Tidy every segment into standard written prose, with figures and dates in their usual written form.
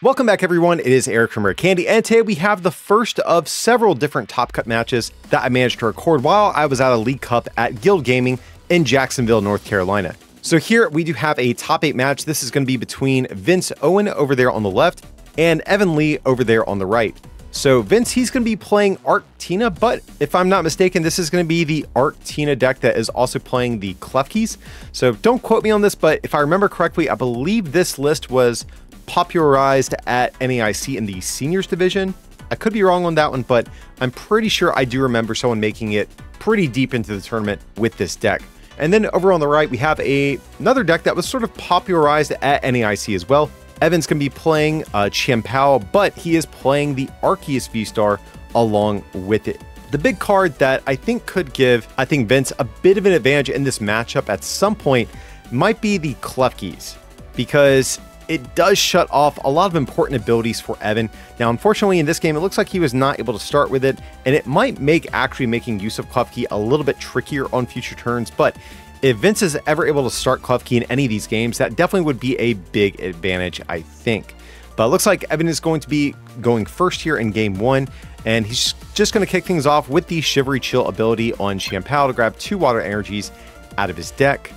Welcome back, everyone. It is Eric from Rare Candy, and today we have the first of several different Top Cut matches that I managed to record while I was at a League Cup at Guild Gaming in Jacksonville, North Carolina. So here we do have a top 8 match. This is going to be between Vince Owen over there on the left and Evan Lee over there on the right. So Vince, he's going to be playing ArcTina, but if I'm not mistaken, this is going to be the ArcTina deck that is also playing the Klefkis. So don't quote me on this, but if I remember correctly, I believe this list was popularized at NAIC in the seniors division. I could be wrong on that one, but I'm pretty sure I do remember someone making it pretty deep into the tournament with this deck. And then over on the right, we have another deck that was sort of popularized at NAIC as well. Evan's going to be playing Chien-Pao, but he is playing the Arceus V-Star along with it. The big card that I think could give, Vince a bit of an advantage in this matchup at some point might be the Klefkis, because it does shut off a lot of important abilities for Evan. Now, unfortunately, in this game, it looks like he was not able to start with it, and it might make actually making use of Klefki a little bit trickier on future turns. But if Vince is ever able to start Klefki in any of these games, that definitely would be a big advantage, I think. But it looks like Evan is going to be going first here in game 1, and he's just going to kick things off with the Shivery Chill ability on Chien-Pao to grab 2 water energies out of his deck.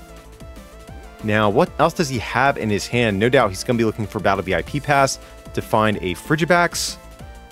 Now, what else does he have in his hand? No doubt he's going to be looking for Battle VIP Pass to find a Frigibax,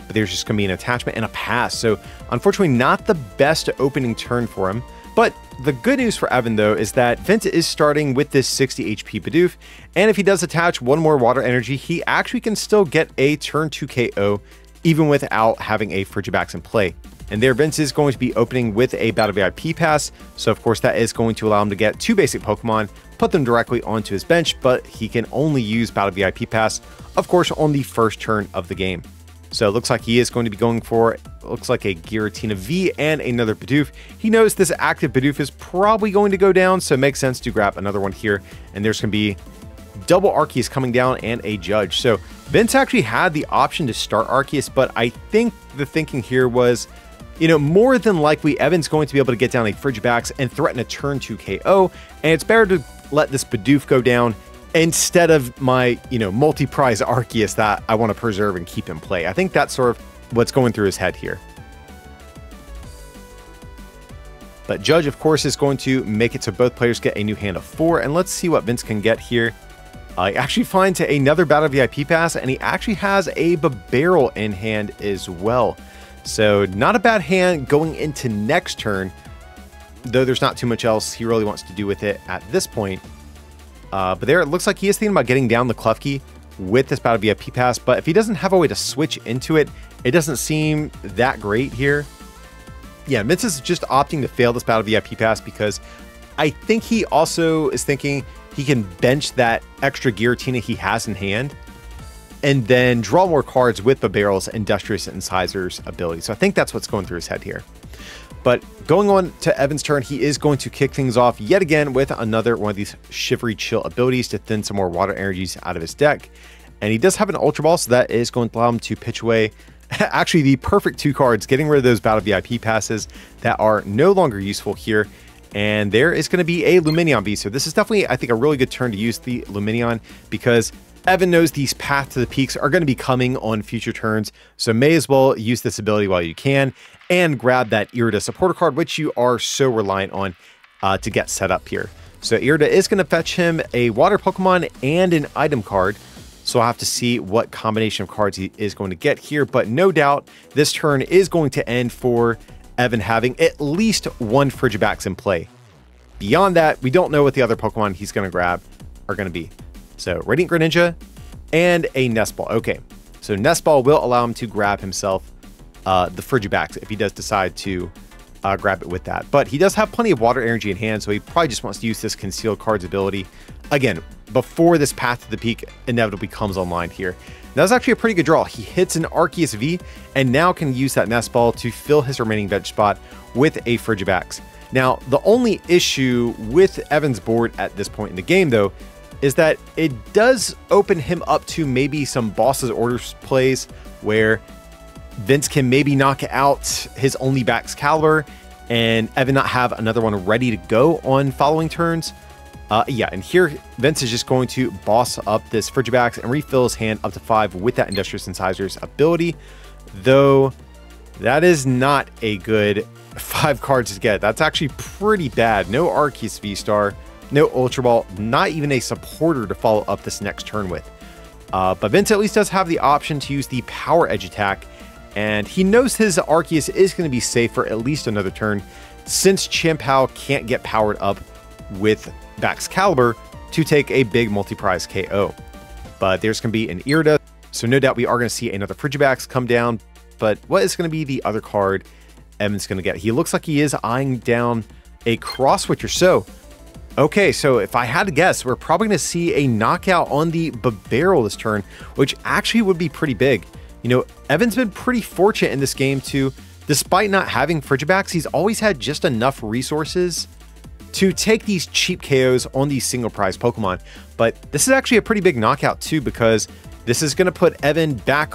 but there's just going to be an attachment and a pass. So unfortunately, not the best opening turn for him. But the good news for Evan, though, is that Vince is starting with this 60 HP Bidoof, and if he does attach 1 more water energy, he actually can still get a turn 2 KO even without having a Frigibax in play. And there, Vince is going to be opening with a Battle VIP Pass, so of course that is going to allow him to get 2 basic Pokemon, put them directly onto his bench, but he can only use Battle VIP Pass, of course, on the first turn of the game. So it looks like he is going to be going for, looks like a Giratina V and another Bidoof. He knows this active Bidoof is probably going to go down, so it makes sense to grab another one here. And there's going to be double Arceus coming down and a Judge. So Vince actually had the option to start Arceus, but I think the thinking here was, you know, more than likely Evan's going to be able to get down a Frigibax and threaten a turn 2 KO, and it's better to let this Bidoof go down instead of my, multi-prize Arceus that I want to preserve and keep in play. I think that's sort of what's going through his head here. But Judge, of course, is going to make it so both players get a new hand of 4, and let's see what Vince can get here. He actually finds another Battle VIP Pass, and he actually has a Burrell in hand as well. So not a bad hand going into next turn, though there's not too much else he really wants to do with it at this point. But there, it looks like he is thinking about getting down the Klefki with this Battle VIP Pass, but if he doesn't have a way to switch into it, it doesn't seem that great here. Yeah, Vince is just opting to fail this Battle VIP Pass because I think he also is thinking he can bench that extra Giratina he has in hand and then draw more cards with Barrel's Industrious Incisors ability. So I think that's what's going through his head here. But going on to Evan's turn, he is going to kick things off yet again with another one of these Shivery Chill abilities to thin some more water energies out of his deck. And he does have an Ultra Ball, so that is going to allow him to pitch away actually the perfect 2 cards, getting rid of those Battle VIP passes that are no longer useful here. And there is going to be a Lumineon V. So this is definitely, I think, a really good turn to use the Lumineon because Evan knows these Path to the Peaks are going to be coming on future turns, so may as well use this ability while you can and grab that Irida supporter card, which you are so reliant on to get set up here. So Irida is going to fetch him a water Pokemon and an item card, so I'll have to see what combination of cards he is going to get here, but no doubt this turn is going to end for Evan having at least 1 Frigibax in play. Beyond that, we don't know what the other Pokemon he's going to grab are going to be. So Radiant Greninja and a Nest Ball. Okay, so Nest Ball will allow him to grab himself the Frigibax if he does decide to grab it with that. But he does have plenty of water energy in hand, so he probably just wants to use this Concealed Cards ability, again, before this Path to the Peak inevitably comes online here. That was actually a pretty good draw. He hits an Arceus V and now can use that Nest Ball to fill his remaining bench spot with a Frigibax. Now, the only issue with Evan's board at this point in the game, though, is that it does open him up to maybe some Boss's Orders plays where Vince can maybe knock out his only Baxcalibur and Evan not have another one ready to go on following turns. Yeah, and here Vince is just going to boss up this Frigibax and refill his hand up to 5 with that Industrious Incisors ability, though that is not a good 5 cards to get. That's actually pretty bad. No Arceus V-Star, no Ultra Ball, not even a supporter to follow up this next turn with. But Vince at least does have the option to use the Power Edge attack, and he knows his Arceus is going to be safe for at least another turn, since Chien-Pao can't get powered up with Baxcalibur to take a big multi-prize KO. But there's going to be an Irida, so no doubt we are going to see another Frigibax come down. But what is going to be the other card Evan's going to get? He looks like he is eyeing down a Cross Switcher. So, okay, so if I had to guess, we're probably going to see a knockout on the Barrel this turn, which actually would be pretty big. You know, Evan's been pretty fortunate in this game to, despite not having Frigibax, he's always had just enough resources to take these cheap KOs on these single prize Pokemon. But this is actually a pretty big knockout too, because this is going to put Evan back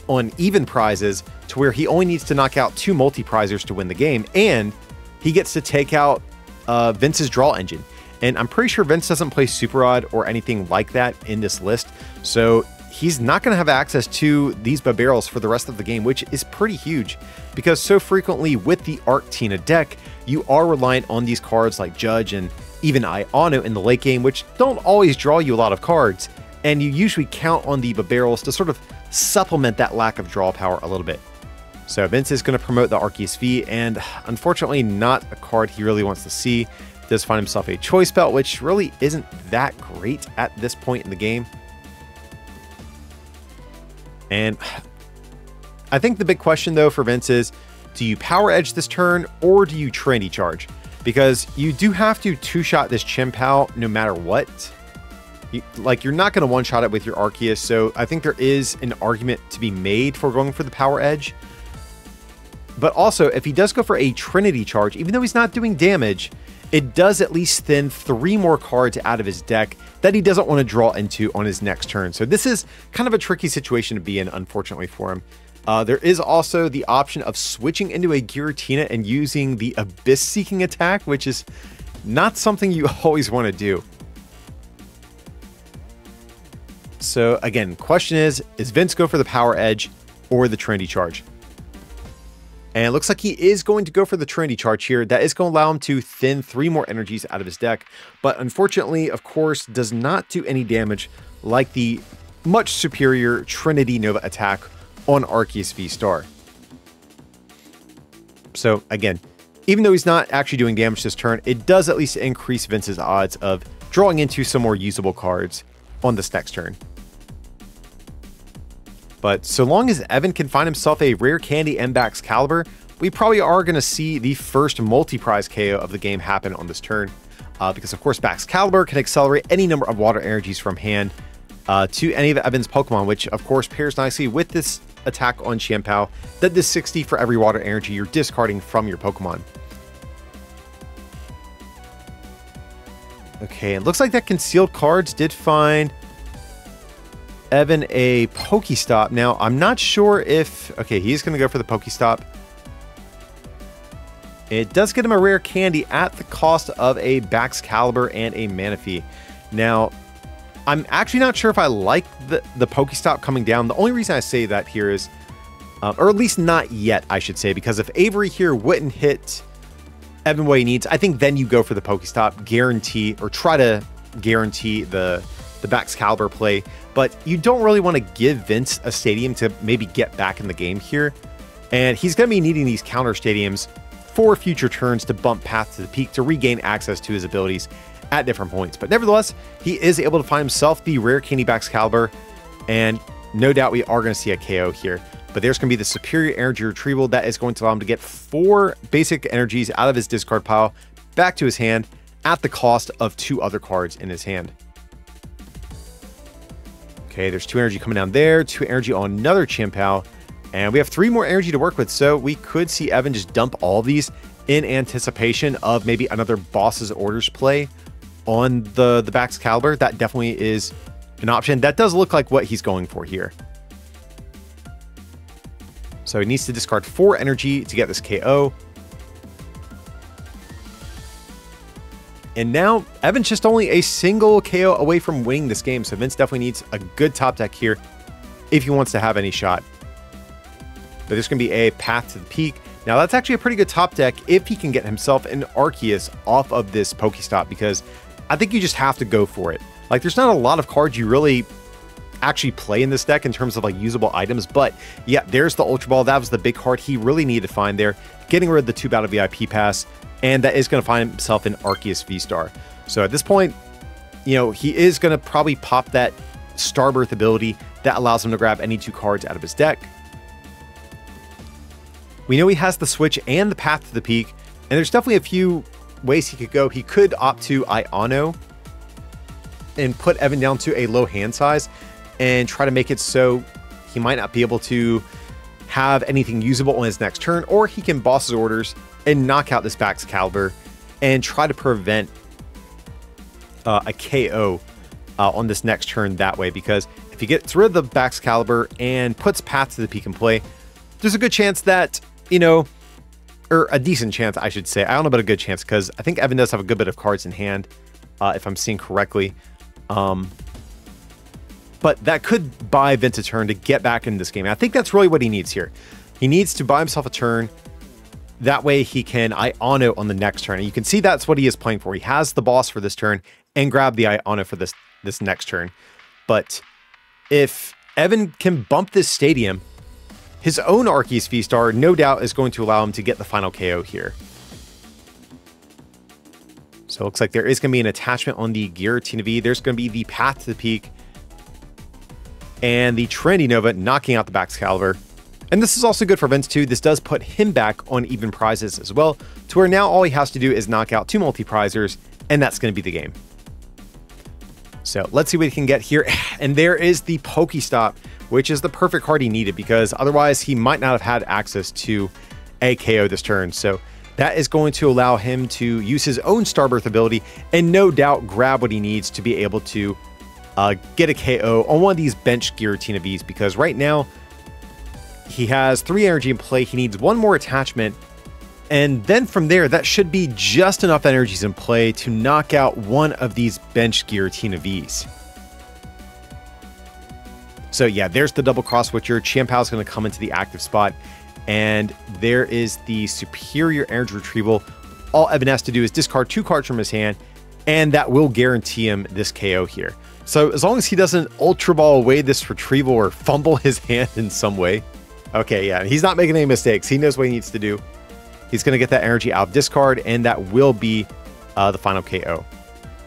on even prizes to where he only needs to knock out 2 multi-prizers to win the game, and he gets to take out Vince's draw engine. And I'm pretty sure Vince doesn't play Super Rod or anything like that in this list, so he's not going to have access to these Barrels for the rest of the game, which is pretty huge, because so frequently with the ArcTina deck, you are reliant on these cards like Judge and even Iono in the late game, which don't always draw you a lot of cards, and you usually count on the Barrels to sort of supplement that lack of draw power a little bit. So Vince is going to promote the Arceus V, and unfortunately not a card he really wants to see. Does find himself a Choice Belt, which really isn't that great at this point in the game. And I think the big question though for Vince is, do you Power Edge this turn or do you Trinity Charge? Because you do have to 2-shot this Chien-Pao no matter what. You're not going to 1-shot it with your Arceus, so I think there is an argument to be made for going for the Power Edge. But also, if he does go for a Trinity Charge, even though he's not doing damage, it does at least thin 3 more cards out of his deck that he doesn't want to draw into on his next turn. So this is kind of a tricky situation to be in, unfortunately for him. There is also the option of switching into a Giratina and using the Abyss Seeking attack, which is not something you always want to do. So again, question is Vince go for the Power Edge or the Trinity Charge? And it looks like he is going to go for the Trinity Charge here. That is going to allow him to thin 3 more energies out of his deck. But unfortunately, of course, does not do any damage like the much superior Trinity Nova attack on Arceus V-Star. So again, even though he's not actually doing damage this turn, it does at least increase Vince's odds of drawing into some more usable cards on this next turn. But so long as Evan can find himself a Rare Candy and Baxcalibur, we probably are going to see the first multi-prize KO of the game happen on this turn. Because of course Baxcalibur can accelerate any number of water energies from hand to any of Evan's Pokemon, which of course pairs nicely with this attack on Chien-Pao that does 60 for every water energy you're discarding from your Pokemon. Okay, it looks like that concealed cards did find Evan a Pokestop. Now, I'm not sure if... Okay, he's going to go for the Pokestop. It does get him a Rare Candy at the cost of a Baxcalibur and a Manaphy. Now, I'm actually not sure if I like the Pokestop coming down. The only reason I say that here is... or at least not yet, I should say, because if Avery here wouldn't hit Evan what he needs, I think then you go for the Pokestop, guarantee, or try to guarantee the Baxcalibur play. But you don't really want to give Vince a stadium to maybe get back in the game here. And he's going to be needing these counter stadiums for future turns to bump Path to the Peak to regain access to his abilities at different points. But nevertheless, he is able to find himself the Rare Candy Baxcalibur, and no doubt we are going to see a KO here. But there's going to be the Superior Energy Retrieval that is going to allow him to get 4 basic energies out of his discard pile back to his hand at the cost of 2 other cards in his hand. Okay, there's 2 energy coming down there, 2 energy on another Chien-Pao, and we have 3 more energy to work with, so we could see Evan just dump all of these in anticipation of maybe another Boss's Orders play on the Baxcalibur. That definitely is an option. That does look like what he's going for here. So he needs to discard 4 energy to get this KO. And now Evan's just only a single KO away from winning this game. So Vince definitely needs a good top deck here if he wants to have any shot. But there's going to be a Path to the Peak. Now that's actually a pretty good top deck if he can get himself an Arceus off of this Pokestop, because I think you just have to go for it. Like, there's not a lot of cards you really actually play in this deck in terms of like usable items, but yeah, there's the Ultra Ball. That was the big card he really needed to find there, getting rid of the 2-battle VIP pass, and that is going to find himself an Arceus V-Star. So at this point, you know, he is going to probably pop that Starbirth ability that allows him to grab any 2 cards out of his deck. We know he has the Switch and the Path to the Peak, and there's definitely a few ways he could go. He could opt to Iono and put Evan down to a low hand size and try to make it so he might not be able to have anything usable on his next turn, or he can boss his orders and knock out this Baxcalibur and try to prevent a KO on this next turn that way, because if he gets rid of the Baxcalibur and puts Path to the Peak in play, there's a good chance that, you know, or a decent chance, I should say. I don't know about a good chance, because I think Evan does have a good bit of cards in hand, if I'm seeing correctly. But that could buy Vince a turn to get back in this game. And I think that's really what he needs here. He needs to buy himself a turn. That way he can Iono on the next turn. And you can see that's what he is playing for. He has the boss for this turn and grab the Iono for this next turn. But if Evan can bump this stadium, his own Arceus V-Star no doubt is going to allow him to get the final KO here. So it looks like there is going to be an attachment on the Giratina V. There's going to be the Path to the Peak and the Trendy Nova knocking out the Baxcalibur. And this is also good for Vince too. This does put him back on even prizes as well, to where now all he has to do is knock out 2 multi-prizers, and that's going to be the game. So let's see what he can get here. And there is the Pokestop, which is the perfect card he needed, because otherwise he might not have had access to a KO this turn. So that is going to allow him to use his own Starbirth ability and no doubt grab what he needs to be able to get a KO on one of these bench Giratina Vs, because right now he has 3 energy in play. He needs 1 more attachment, and then from there that should be just enough energies in play to knock out one of these bench Giratina Vs. So yeah, there's the double cross switcher. Chien-Pao is going to come into the active spot, and there is the superior energy retrieval. All Evan has to do is discard 2 cards from his hand, and that will guarantee him this KO here. So as long as he doesn't Ultra Ball away this retrieval or fumble his hand in some way. Okay, yeah, he's not making any mistakes. He knows what he needs to do. He's going to get that energy out of discard, and that will be the final KO.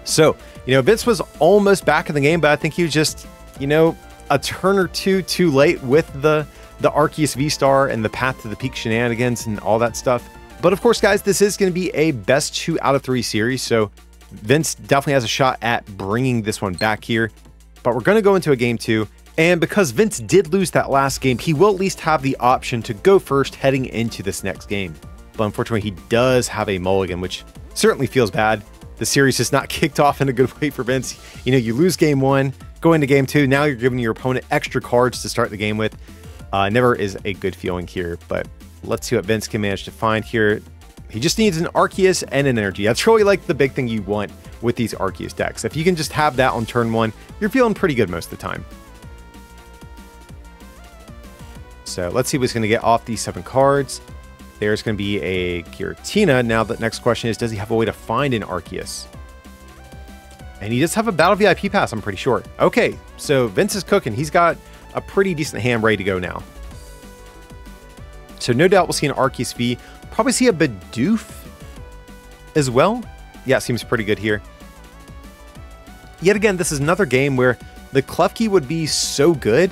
So, you know, Vince was almost back in the game, but I think he was just, you know, a turn or two too late with the Arceus V-Star and the Path to the Peak shenanigans and all that stuff. But of course, guys, this is going to be a best 2 out of 3 series, so Vince definitely has a shot at bringing this one back here. But we're going to go into a game 2, and because Vince did lose that last game, he will at least have the option to go first heading into this next game. But unfortunately, he does have a mulligan, which certainly feels bad. The series is not kicked off in a good way for Vince. You know, you lose game 1, go into game 2, now you're giving your opponent extra cards to start the game with. Never is a good feeling here, but let's see what Vince can manage to find here. He just needs an Arceus and an energy. That's really like the big thing you want with these Arceus decks. If you can just have that on turn 1, you're feeling pretty good most of the time. So let's see what's going to get off these 7 cards. There's going to be a Giratina. Now the next question is, does he have a way to find an Arceus? And he does have a Battle VIP pass, I'm pretty sure. Okay, so Vince is cooking. He's got a pretty decent hand ready to go now. So no doubt we'll see an Arceus V. Probably see a Bidoof as well. Yeah, seems pretty good here. Yet again, this is another game where the Klefki would be so good,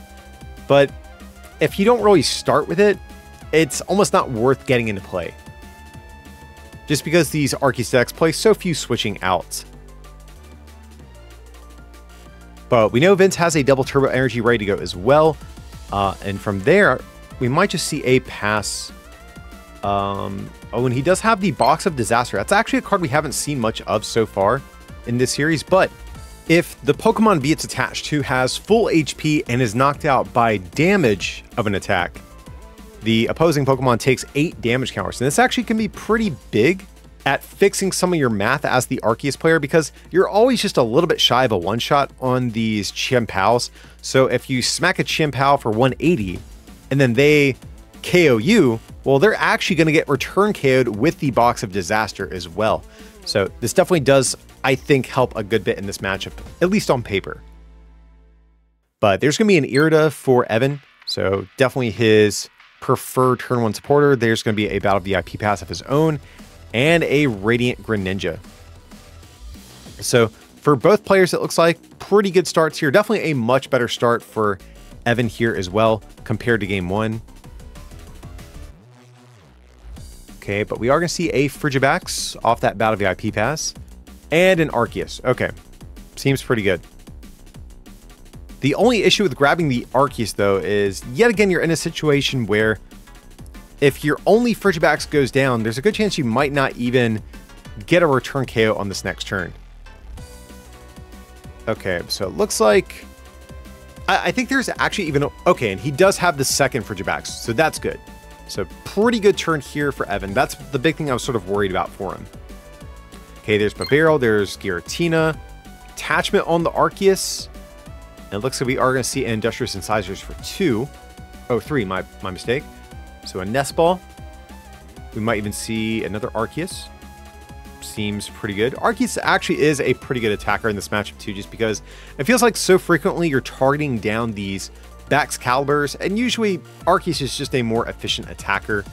but if you don't really start with it, it's almost not worth getting into play. Just because these Arceus decks play so few switching outs. But we know Vince has a double turbo energy ready to go as well. And from there, we might just see a pass. Oh, and he does have the Box of Disaster. That's actually a card we haven't seen much of so far in this series. But if the Pokemon V it's attached to has full HP and is knocked out by damage of an attack, the opposing Pokemon takes 8 damage counters. And this actually can be pretty big at fixing some of your math as the Arceus player, because you're always just a little bit shy of a one-shot on these Chien-Paos. So if you smack a Chien-Pao for 180 and then they KO you, well, they're actually going to get return KO'd with the Box of Disaster as well. So this definitely does, I think, help a good bit in this matchup, at least on paper. But there's going to be an Irida for Evan, so definitely his preferred turn 1 supporter. There's going to be a Battle VIP pass of his own, and a Radiant Greninja. So for both players, it looks like pretty good starts here. Definitely a much better start for Evan here as well compared to game 1. Okay, but we are going to see a Frigibax off that Battle VIP pass and an Arceus. Okay, seems pretty good. The only issue with grabbing the Arceus, though, is yet again you're in a situation where if your only Frigibax goes down, there's a good chance you might not even get a return KO on this next turn. Okay, so it looks like I think there's actually even okay, and he does have the second Frigibax, so that's good. So pretty good turn here for Evan. That's the big thing I was sort of worried about for him. Okay, there's Burrell, there's Giratina, attachment on the Arceus. And it looks like we are going to see Industrious Incisors for 2. Oh, 3, my mistake. So a Nest Ball. We might even see another Arceus. Seems pretty good. Arceus actually is a pretty good attacker in this matchup too, just because it feels like so frequently you're targeting down these Baxcaliburs, and usually Arceus is just a more efficient attacker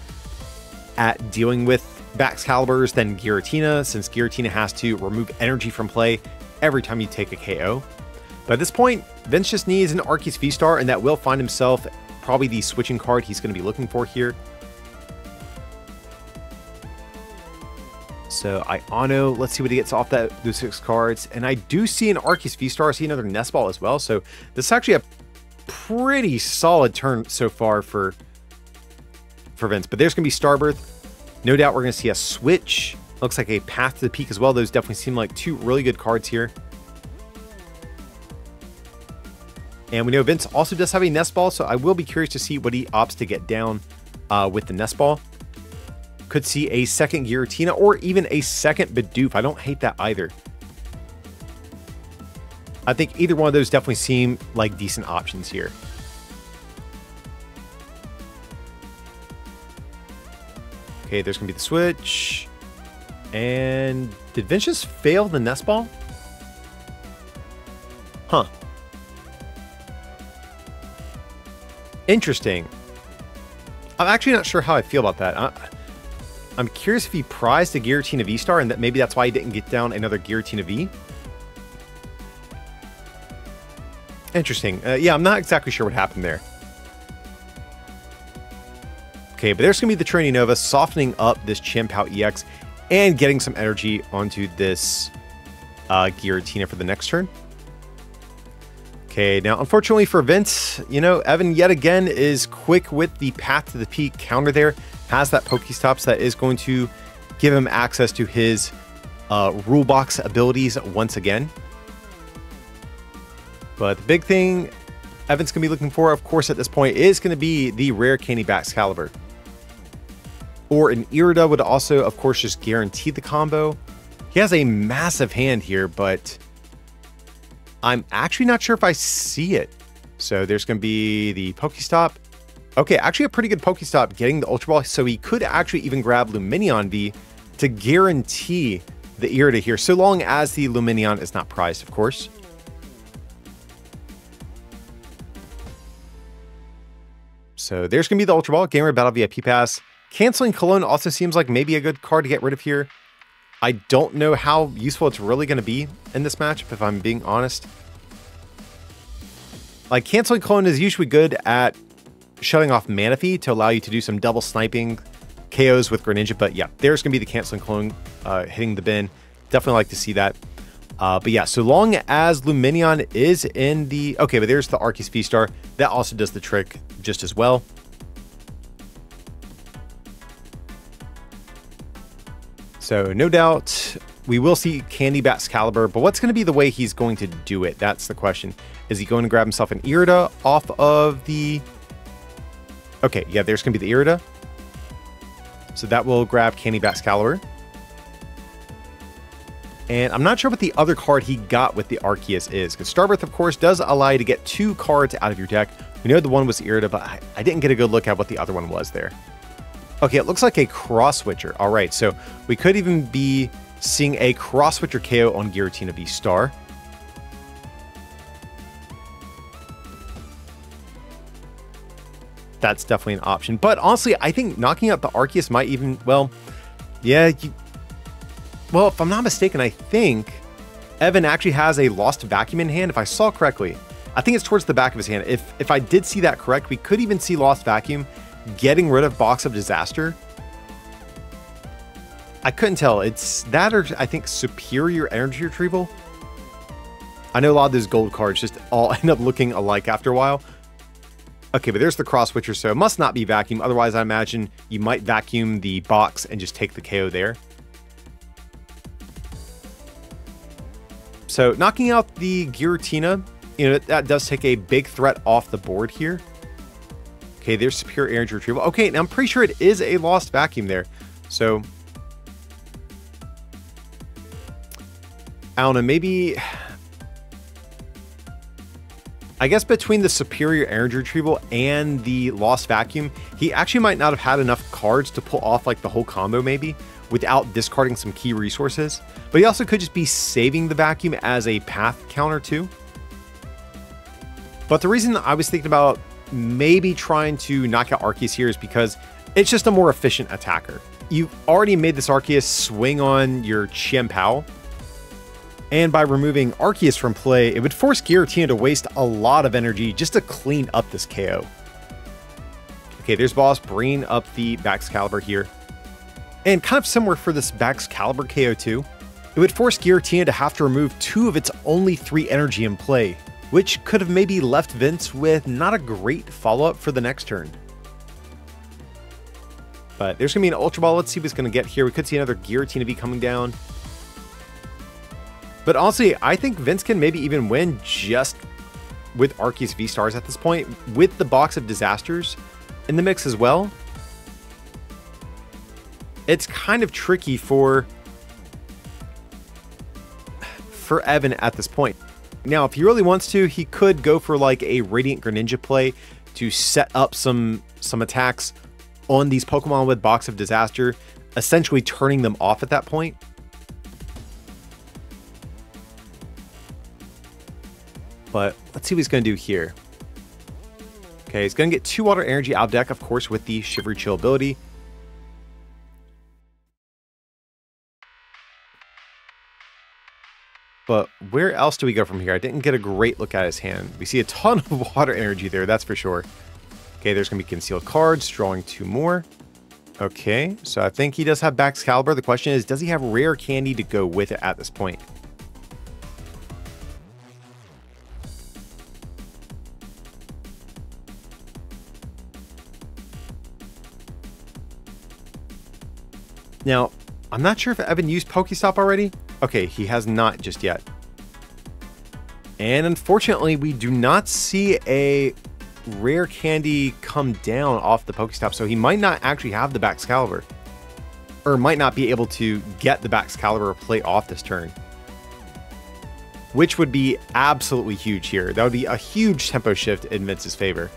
at dealing with Baxcaliburs than Giratina, since Giratina has to remove energy from play every time you take a KO. But at this point, Vince just needs an Arceus V-Star, and that will find himself probably the switching card he's going to be looking for here. So Iono, let's see what he gets off those 6 cards. And I do see an Arceus V-Star. I see another Nest Ball as well. So this is actually a pretty solid turn so far for Vince. But there's going to be Starbirth. No doubt we're going to see a switch. Looks like a Path to the Peak as well. Those definitely seem like 2 really good cards here. And we know Vince also does have a Nest Ball, so I will be curious to see what he opts to get down with the Nest Ball. Could see a second Giratina or even a second Bidoof. I don't hate that either. I think either one of those definitely seem like decent options here. Okay, there's going to be the switch. And did Vince just fail the Nest Ball? Huh. Interesting. I'm actually not sure how I feel about that. I'm curious if he prized a Giratina V-Star and that maybe that's why he didn't get down another Giratina V. Interesting. Yeah, I'm not exactly sure what happened there. Okay, but there's going to be the Training Nova softening up this Chien-Pao EX and getting some energy onto this Giratina for the next turn. Okay, now unfortunately for Vince, you know, Evan yet again is quick with the Path to the Peak counter there. Has that Pokestops that is going to give him access to his rule box abilities once again. But the big thing Evan's going to be looking for, of course, at this point is going to be the rare Candy Baxcalibur. Or an Irida would also, of course, just guarantee the combo. He has a massive hand here, but I'm actually not sure if I see it. So there's going to be the Pokestop. Okay, actually a pretty good Pokestop getting the Ultra Ball, so he could actually even grab Lumineon V to guarantee the Irida here, so long as the Lumineon is not prized, of course. So there's going to be the Ultra Ball, Game Red Battle VIP Pass. Canceling Cologne also seems like maybe a good card to get rid of here. I don't know how useful it's really going to be in this matchup, if I'm being honest. Like, Canceling Cologne is usually good at shutting off Manaphy to allow you to do some double sniping KOs with Greninja, but yeah, there's going to be the Canceling Cologne hitting the bin. Definitely like to see that. But yeah, so long as Lumineon is in the... Okay, but there's the Arceus V-Star. That also does the trick just as well. So no doubt we will see Candy Baxcalibur, but what's going to be the way he's going to do it? That's the question. Is he going to grab himself an Irida off of the... Okay, yeah, there's going to be the Irida. So that will grab Candy Baxcalibur. And I'm not sure what the other card he got with the Arceus is, because Starbirth, of course, does allow you to get 2 cards out of your deck. We know the one was Irrita, but I didn't get a good look at what the other one was there. Okay, it looks like a Cross Switcher. All right, so we could even be seeing a Cross Switcher KO on Giratina V-Star. That's definitely an option. But honestly, I think knocking out the Arceus might even, well, yeah, well, if I'm not mistaken, I think Evan actually has a Lost Vacuum in hand, if I saw correctly. I think it's towards the back of his hand. If I did see that correct, we could even see Lost Vacuum getting rid of Box of Disaster. I couldn't tell. It's that or I think Superior Energy Retrieval. I know a lot of those gold cards just all end up looking alike after a while. Okay, but there's the Cross Switcher, so it must not be Vacuum. Otherwise, I imagine you might vacuum the box and just take the KO there. So knocking out the Giratina, you know, that does take a big threat off the board here. Okay, there's Superior Energy Retrieval. Okay, now I'm pretty sure it is a Lost Vacuum there. So I don't know, maybe, I guess between the Superior Energy Retrieval and the Lost Vacuum, he actually might not have had enough cards to pull off like the whole combo maybe without discarding some key resources. But he also could just be saving the Vacuum as a path counter too. But the reason I was thinking about maybe trying to knock out Arceus here is because it's just a more efficient attacker. You've already made this Arceus swing on your Chien-Pao, and by removing Arceus from play, it would force Giratina to waste a lot of energy just to clean up this KO. Okay, there's Boss bringing up the Baxcalibur here. And kind of similar for this Baxcalibur KO too, it would force Giratina to have to remove 2 of its only 3 energy in play, which could have maybe left Vince with not a great follow-up for the next turn. But there's going to be an Ultra Ball. Let's see what's going to get here. We could see another Giratina V coming down. But honestly, I think Vince can maybe even win just with Arceus V-Stars at this point, with the Box of Disasters in the mix as well. It's kind of tricky for Evan at this point. Now, if he really wants to, he could go for like a Radiant Greninja play to set up some attacks on these Pokemon with Box of Disaster, essentially turning them off at that point. But let's see what he's going to do here. Okay, he's going to get 2 Water Energy out of deck, of course, with the Shivery Chill ability. But where else do we go from here? I didn't get a great look at his hand. We see a ton of water energy there, that's for sure. Okay, there's going to be concealed cards, drawing 2 more. Okay, so I think he does have Baxcalibur. The question is, does he have rare candy to go with it at this point? Now, I'm not sure if Evan used Pokestop already. Okay, he has not just yet. And unfortunately, we do not see a rare candy come down off the Pokestop, so he might not actually have the Baxcalibur. Or might not be able to get the Baxcalibur play off this turn. Which would be absolutely huge here. That would be a huge tempo shift in Vince's favor.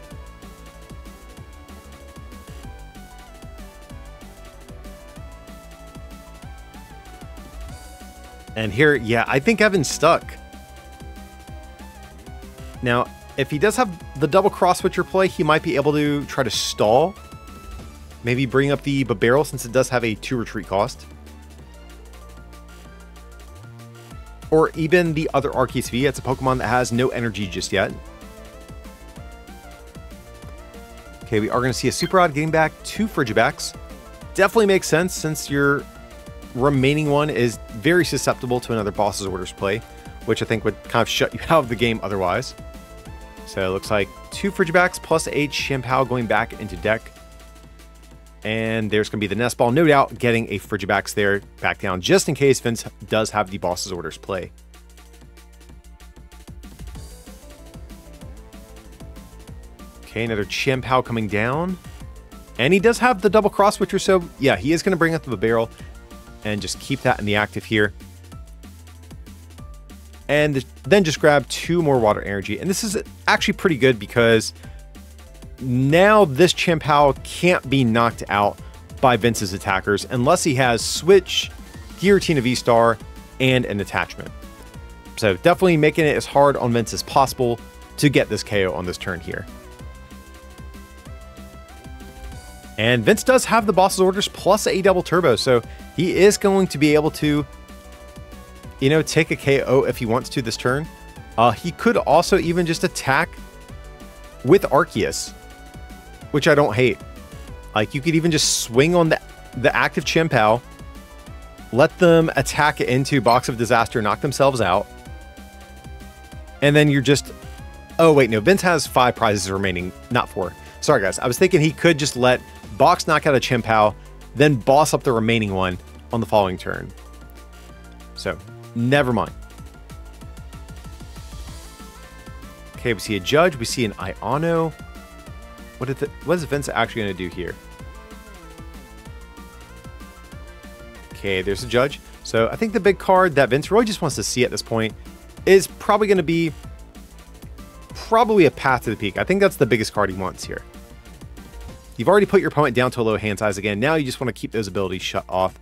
And here, yeah, I think Evan's stuck. Now, if he does have the double Cross Switcher play, he might be able to try to stall. Maybe bring up the Barrel since it does have a 2 retreat cost. Or even the other Arceus V. It's a Pokemon that has no energy just yet. Okay, we are going to see a Super Rod getting back 2 Frigibacks. Definitely makes sense since your remaining one is very susceptible to another Boss's Orders play, which I think would kind of shut you out of the game otherwise. So it looks like 2 Frigibacks plus a Chien-Pao going back into deck. And there's going to be the Nest Ball, no doubt getting a Frigibacks there back down, just in case Vince does have the Boss's Orders play. Okay, another Chien-Pao coming down. And he does have the double Cross Switcher, so yeah, he is going to bring up the barrel and just keep that in the active here. and then just grab 2 more water energy. And this is actually pretty good because now this Chien-Pao can't be knocked out by Vince's attackers unless he has Switch, Giratina V-Star, and an attachment. So definitely making it as hard on Vince as possible to get this KO on this turn here. And Vince does have the boss's orders plus a double turbo, so he is going to be able to, you know, take a KO if he wants to this turn. He could also even just attack with Arias, which I don't hate. Like, you could even just swing on the active Chien-Pao, let them attack it into Box of Disaster, knock themselves out, and then you're just... Oh, wait, no, Vince has 5 prizes remaining, not 4. Sorry, guys. I was thinking he could just let Box knock out a Chien-Pao, then boss up the remaining one on the following turn. So, never mind. Okay, we see a Judge. We see an Iono. What is Vince actually going to do here? Okay, there's a Judge. So, I think the big card that Vince really just wants to see at this point is probably going to be a Path to the Peak. I think that's the biggest card he wants here. You've already put your opponent down to a low hand size again. Now you just want to keep those abilities shut off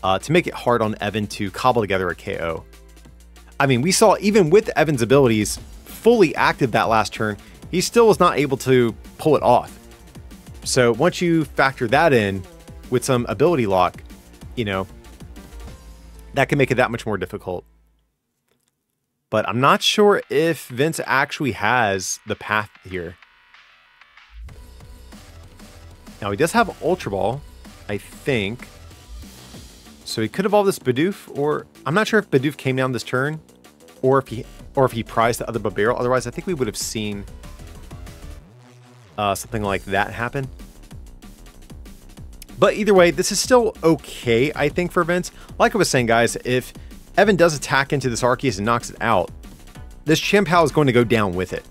to make it hard on Evan to cobble together a KO. I mean, we saw even with Evan's abilities fully active that last turn, he still was not able to pull it off. So once you factor that in with some ability lock, you know, that can make it that much more difficult. But I'm not sure if Vince actually has the path here. Now, he does have Ultra Ball, I think. So he could evolve this Bidoof, or I'm not sure if Bidoof came down this turn, or if he prized the other Barrel. Otherwise, I think we would have seen something like that happen. But either way, this is still okay, I think, for Vince. Like I was saying, guys, if Evan does attack into this Arias and knocks it out, this Chien-Pao is going to go down with it.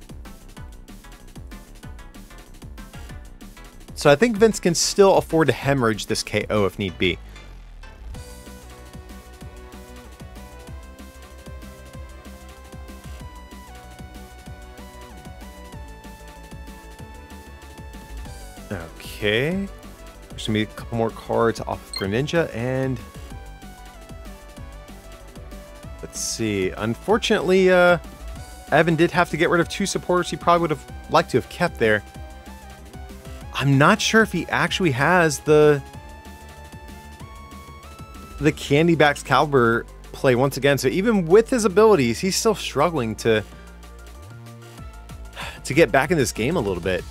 So I think Vince can still afford to hemorrhage this KO if need be. Okay. There's going to be a couple more cards off of Greninja, and let's see. Unfortunately, Evan did have to get rid of 2 supporters he probably would have liked to have kept there. I'm not sure if he actually has the Candy-Back's Caliber play once again. So even with his abilities, he's still struggling to get back in this game a little bit.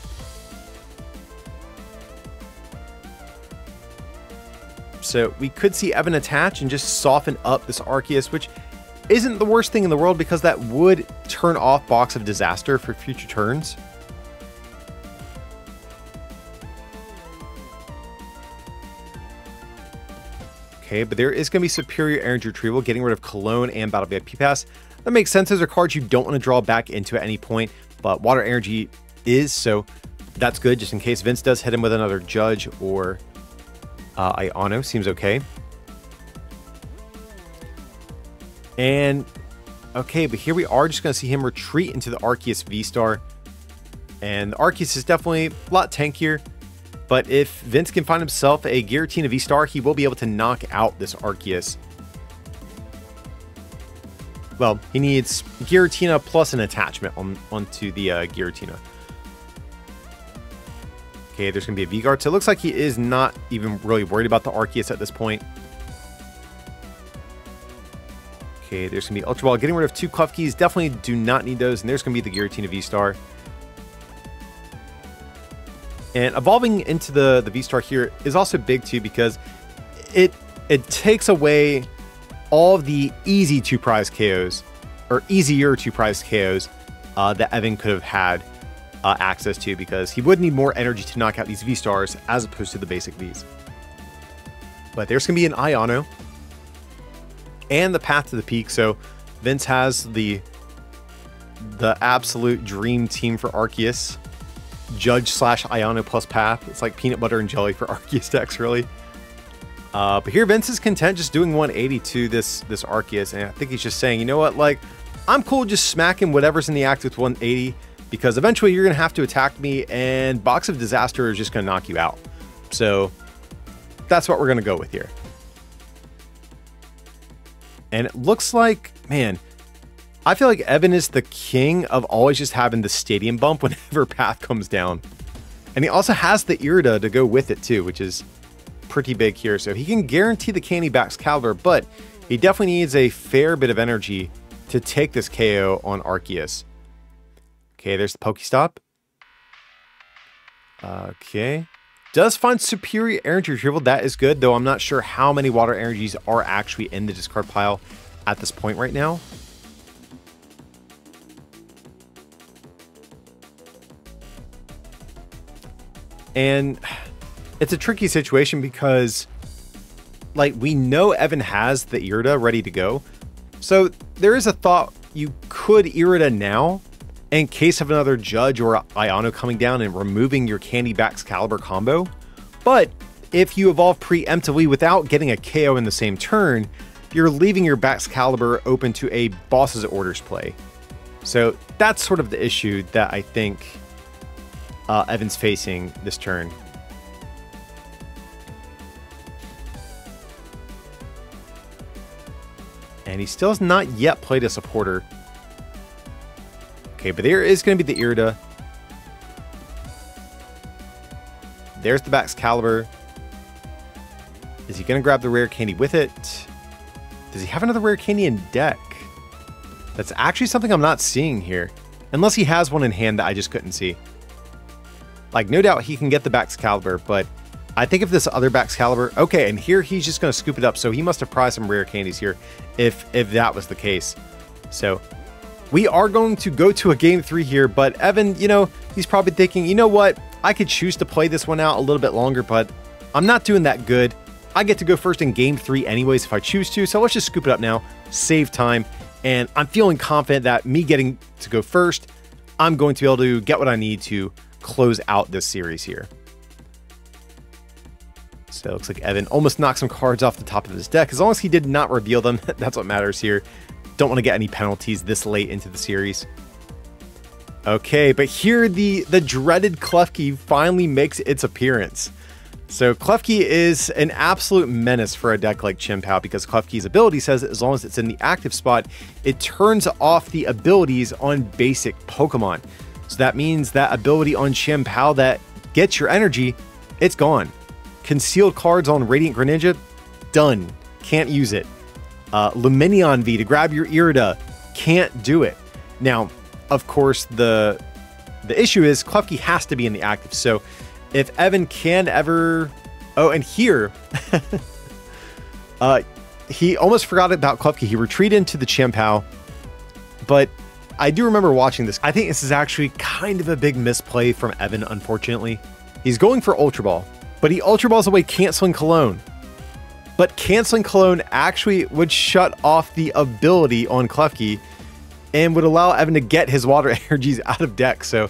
So we could see Evan attach and just soften up this Arias, which isn't the worst thing in the world because that would turn off Box of Disaster for future turns. Okay, but there is going to be Superior Energy Retrieval, getting rid of Cologne and Battle VIP Pass. That makes sense. Those are cards you don't want to draw back into at any point, but Water Energy is, so that's good just in case Vince does hit him with another Judge or Iono. Seems okay. And, okay, but here we are just going to see him retreat into the Arias V-Star. And the Arias is definitely a lot tankier. But if Vince can find himself a Giratina V-Star, he will be able to knock out this Arias. Well, he needs Giratina plus an attachment onto the Giratina. Okay, there's going to be a V-Guard. So it looks like he is not even really worried about the Arias at this point. Okay, there's going to be Ultra Ball. Getting rid of 2 Klefkis. Definitely do not need those. And there's going to be the Giratina V-Star. And evolving into the V-Star here is also big too because it takes away all of the easy 2-prize KOs, or easier 2-prize KOs that Evan could have had access to, because he would need more energy to knock out these V-Stars as opposed to the basic Vs. But there's going to be an Iono and the Path to the Peak, so Vince has the absolute dream team for Arias. Judge / Iono plus Path. It's like peanut butter and jelly for Arias decks, really. But here Vince is content just doing 180 to this Arias, and I think he's just saying, you know what, like, I'm cool just smacking whatever's in the act with 180, because eventually you're going to have to attack me, and Box of Disaster is just going to knock you out. So that's what we're going to go with here. And it looks like, man, I feel like Evan is the king of always just having the stadium bump whenever Path comes down. And he also has the Irida to go with it too, which is pretty big here. So he can guarantee the Candy Back's caliber, but he definitely needs a fair bit of energy to take this KO on Arceus. Okay, there's the Pokestop. Okay. Does find superior energy retrieval. That is good, though I'm not sure how many water energies are actually in the discard pile at this point right now. And it's a tricky situation because, like, we know Evan has the Irida ready to go. So there is a thought you could Irida now in case of another Judge or Iono coming down and removing your Candy Back's Caliber combo. But if you evolve preemptively without getting a KO in the same turn, you're leaving your Back's Caliber open to a Boss's Orders play. So that's sort of the issue that I think Evan's facing this turn. And he still has not yet played a supporter. Okay, but there is going to be the Irida. There's the Back's Caliber. Is he going to grab the rare candy with it? Does he have another rare candy in deck? That's actually something I'm not seeing here. Unless he has one in hand that I just couldn't see. Like, no doubt he can get the Back's Caliber, but I think if this other Back's Caliber... Okay, and here he's just going to scoop it up, so he must have prized some rare candies here, if that was the case. So, we are going to go to a game 3 here, but Evan, you know, he's probably thinking, you know what? I could choose to play this one out a little bit longer, but I'm not doing that good. I get to go first in game 3 anyways if I choose to, so let's just scoop it up now, save time, and I'm feeling confident that me getting to go first, I'm going to be able to get what I need to close out this series here. So it looks like Evan almost knocked some cards off the top of his deck. As long as he did not reveal them, that's what matters here. Don't want to get any penalties this late into the series. Okay, but here the dreaded Klefki finally makes its appearance. So Klefki is an absolute menace for a deck like Chien-Pao because Klefki's ability says that as long as it's in the active spot, it turns off the abilities on basic Pokemon. So that means that ability on Chien-Pao that gets your energy, it's gone. Concealed cards on Radiant Greninja, done. Can't use it. Lumineon V to grab your Irida, can't do it. Now, of course, the issue is Klefki has to be in the active. So if Evan can ever... Oh, and here, he almost forgot about Klefki. He retreated into the Chien-Pao, but I do remember watching this. I think this is actually kind of a big misplay from Evan, unfortunately. He's going for Ultra Ball, but he Ultra Balls away Canceling Cologne. But Canceling Cologne actually would shut off the ability on Klefki and would allow Evan to get his water energies out of deck. So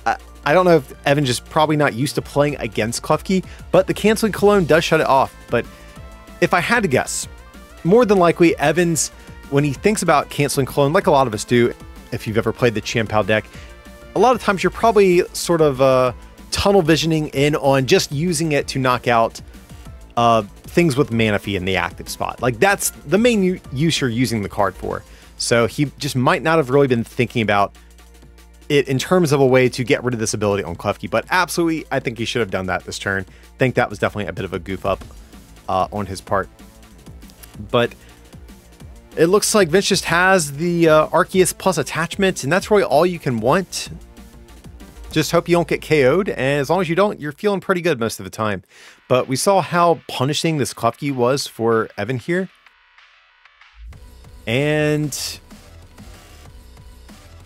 I don't know if Evan's just probably not used to playing against Klefki, but the Canceling Cologne does shut it off. But if I had to guess, more than likely Evan's, when he thinks about Canceling Cologne, like a lot of us do, if you've ever played the Chien-Pao deck, a lot of times you're probably sort of tunnel visioning in on just using it to knock out things with Manaphy in the active spot. Like that's the main use you're using the card for. So he just might not have really been thinking about it in terms of a way to get rid of this ability on Klefki, but absolutely, I think he should have done that this turn. I think that was definitely a bit of a goof up on his part. But it looks like Vince just has the Arceus plus attachment, and that's really all you can want. Just hope you don't get KO'd, and as long as you don't, you're feeling pretty good most of the time. But we saw how punishing this Klefki was for Evan here. And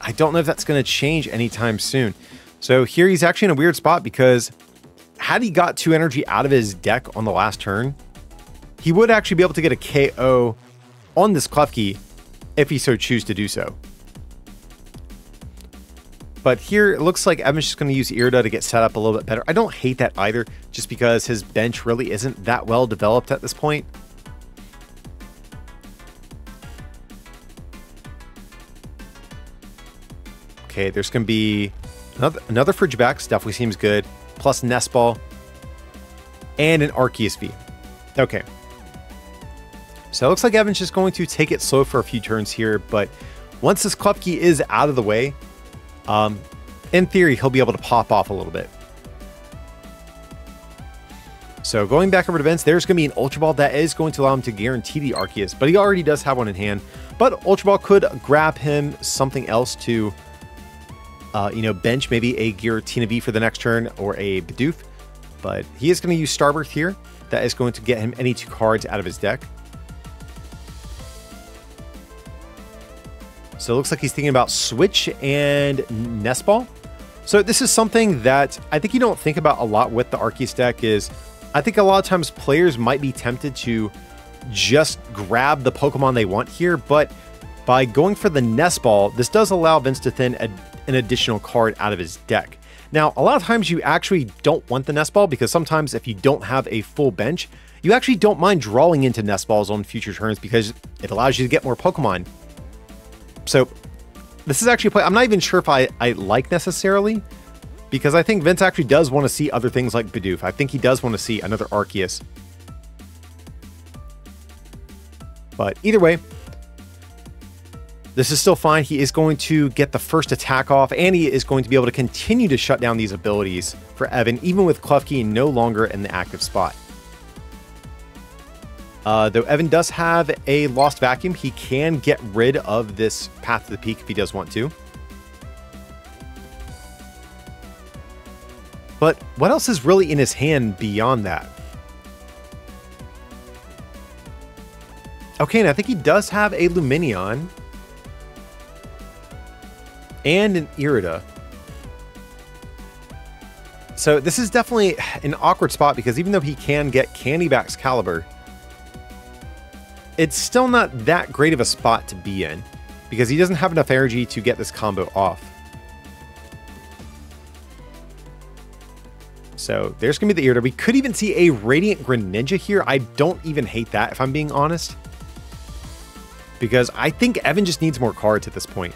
I don't know if that's going to change anytime soon. So here he's actually in a weird spot because had he got 2 energy out of his deck on the last turn, he would actually be able to get a KO on this Klefki if he so choose to do so. But here it looks like Evan's just going to use Irida to get set up a little bit better. I don't hate that either, just because his bench really isn't that well developed at this point. Okay, there's going to be another Frigibax. Definitely seems good. Plus Nest Ball. And an Arceus V. Okay. So it looks like Evan's just going to take it slow for a few turns here, but once this Klefki is out of the way, in theory, he'll be able to pop off a little bit. So going back over to Vince, there's going to be an Ultra Ball that is going to allow him to guarantee the Arceus, but he already does have one in hand. But Ultra Ball could grab him something else to, bench maybe a Giratina V for the next turn or a Bidoof. But he is going to use Starbirth here. That is going to get him any 2 cards out of his deck. So it looks like he's thinking about Switch and Nest Ball. So this is something that I think you don't think about a lot with the Arceus deck is, I think a lot of times players might be tempted to just grab the Pokemon they want here, but by going for the Nest Ball, this does allow Vince to thin an additional card out of his deck. Now, a lot of times you actually don't want the Nest Ball because sometimes if you don't have a full bench, you actually don't mind drawing into Nest Balls on future turns because it allows you to get more Pokemon. So this is actually a play I'm not even sure if I like necessarily, because I think Vince actually does want to see other things like Bidoof. I think he does want to see another Arceus. But either way, this is still fine. He is going to get the first attack off, and he is going to be able to continue to shut down these abilities for Evan, even with Klefki no longer in the active spot. Though Evan does have a Lost Vacuum, he can get rid of this Path to the Peak if he does want to. But what else is really in his hand beyond that? Okay, and I think he does have a Lumineon and an Irida. So this is definitely an awkward spot because even though he can get Candyback's Caliber, it's still not that great of a spot to be in because he doesn't have enough energy to get this combo off. So there's going to be the Irida. We could even see a Radiant Greninja here. I don't even hate that if I'm being honest, because I think Evan just needs more cards at this point.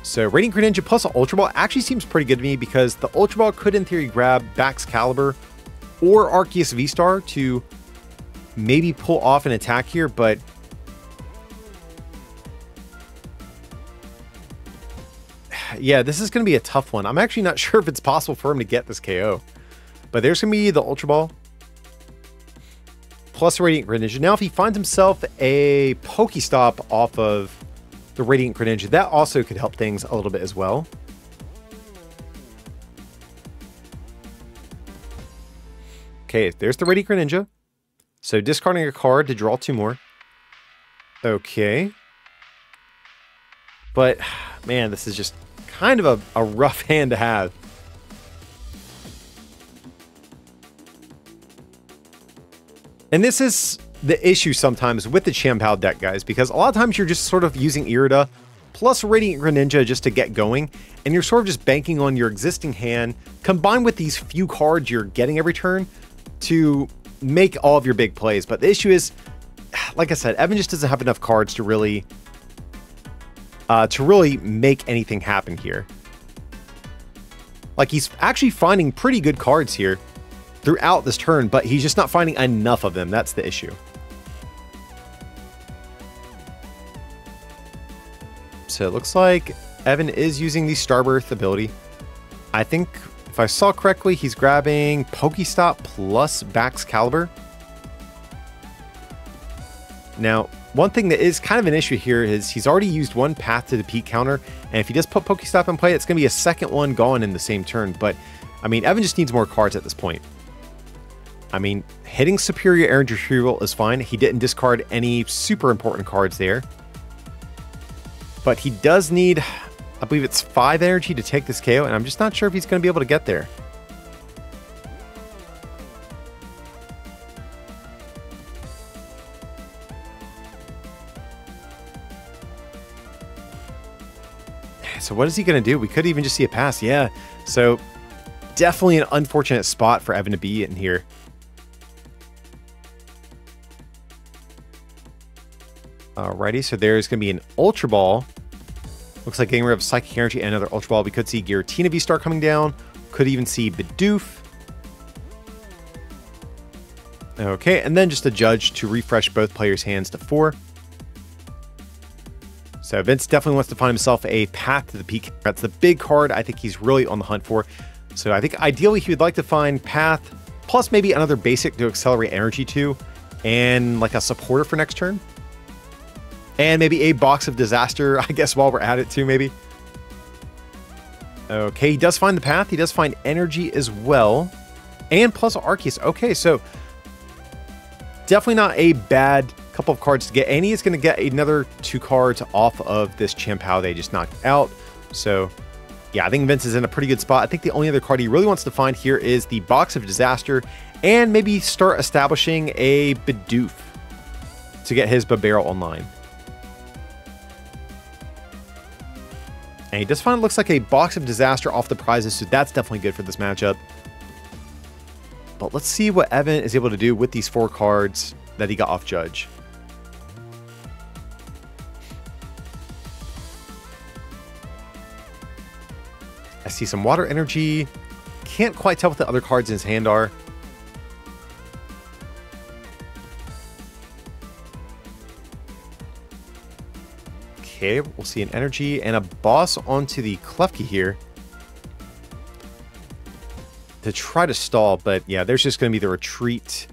So Radiant Greninja plus an Ultra Ball actually seems pretty good to me because the Ultra Ball could in theory grab Bax Caliber or Arceus V-Star to maybe pull off an attack here, but yeah, this is going to be a tough one. I'm actually not sure if it's possible for him to get this KO, but there's going to be the Ultra Ball plus Radiant Greninja. Now, if he finds himself a Pokestop off of the Radiant Greninja, that also could help things a little bit as well. Okay, there's the Radiant Greninja. So discarding a card to draw 2 more. Okay. But, man, this is just kind of a rough hand to have. And this is the issue sometimes with the Chien-Pao deck, guys, because a lot of times you're just sort of using Irida plus Radiant Greninja just to get going, and you're sort of just banking on your existing hand, combined with these few cards you're getting every turn, to make all of your big plays. But the issue is, like I said, Evan just doesn't have enough cards to really make anything happen here. Like, he's actually finding pretty good cards here throughout this turn, but he's just not finding enough of them. That's the issue. So it looks like Evan is using the Starbirth ability. I think if I saw correctly, he's grabbing Pokestop plus Bax Caliber. Now, one thing that is kind of an issue here is he's already used one Path to the Peak counter, and if he does put Pokestop in play, it's going to be a second one gone in the same turn. But, I mean, Evan just needs more cards at this point. I mean, hitting Superior Energy Retrieval is fine. He didn't discard any super important cards there. But he does need, I believe it's 5 energy to take this KO, and I'm just not sure if he's going to be able to get there. So what is he going to do? We could even just see a pass. Yeah. So definitely an unfortunate spot for Evan to be in here. Alrighty, so there's going to be an Ultra Ball Looks like getting rid of Psychic Energy and another Ultra Ball. We could see ArcTina V-Star coming down. Could even see Bidoof. Okay, and then just a Judge to refresh both players' hands to 4. So Vince definitely wants to find himself a Path to the Peak. That's the big card I think he's really on the hunt for. So I think ideally he would like to find Path, plus maybe another basic to accelerate energy to, and like a supporter for next turn. And maybe a Box of Disaster, I guess, while we're at it too, maybe. Okay, he does find the Path. He does find energy as well. And plus Arceus. Okay, so definitely not a bad couple of cards to get. And he is going to get another 2 cards off of this Chien-Pao they just knocked out. So yeah, I think Vince is in a pretty good spot. I think the only other card he really wants to find here is the Box of Disaster, and maybe start establishing a Bidoof to get his Barrel online. And he does find it looks like a Box of Disaster off the prizes, so that's definitely good for this matchup. But let's see what Evan is able to do with these 4 cards that he got off Judge. I see some Water Energy. Can't quite tell what the other cards in his hand are. Okay, we'll see an Energy and a Boss onto the Klefki here to try to stall, but yeah, there's just going to be the Retreat.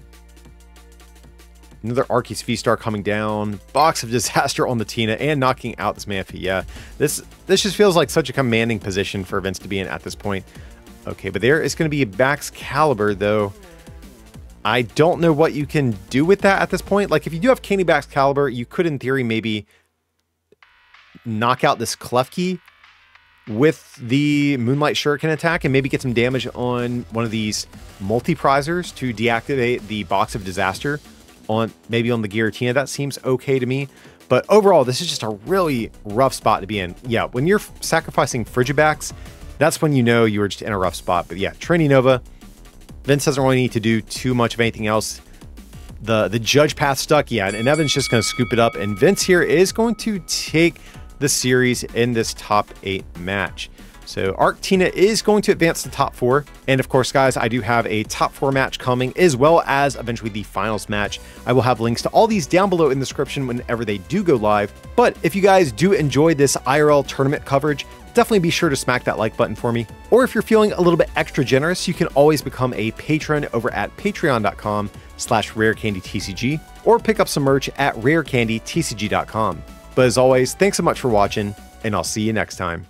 Another Arceus V-Star coming down. Box of Disaster on the Tina and knocking out this Manaphy. Yeah, this just feels like such a commanding position for Vince to be in at this point. Okay, but there is going to be a Baxcalibur, though. I don't know what you can do with that at this point. Like, if you do have Candy Baxcalibur, you could, in theory, maybe knock out this Klefki with the Moonlight Shuriken attack and maybe get some damage on one of these multi-prizers to deactivate the Box of Disaster on maybe on the ArcTina. That seems okay to me. But overall, this is just a really rough spot to be in. Yeah, when you're sacrificing Frigibax, that's when you know you were just in a rough spot. But yeah, Trini Nova, Vince doesn't really need to do too much of anything else. The Judge path stuck, yeah, and Evan's just going to scoop it up. And Vince here is going to take the series in this top 8 match. So ArcTina is going to advance to top 4. And of course, guys, I do have a top 4 match coming, as well as eventually the finals match. I will have links to all these down below in the description whenever they do go live. But if you guys do enjoy this IRL tournament coverage, definitely be sure to smack that like button for me. Or if you're feeling a little bit extra generous, you can always become a patron over at patreon.com/rarecandytcg, or pick up some merch at rarecandytcg.com. But as always, thanks so much for watching, and I'll see you next time.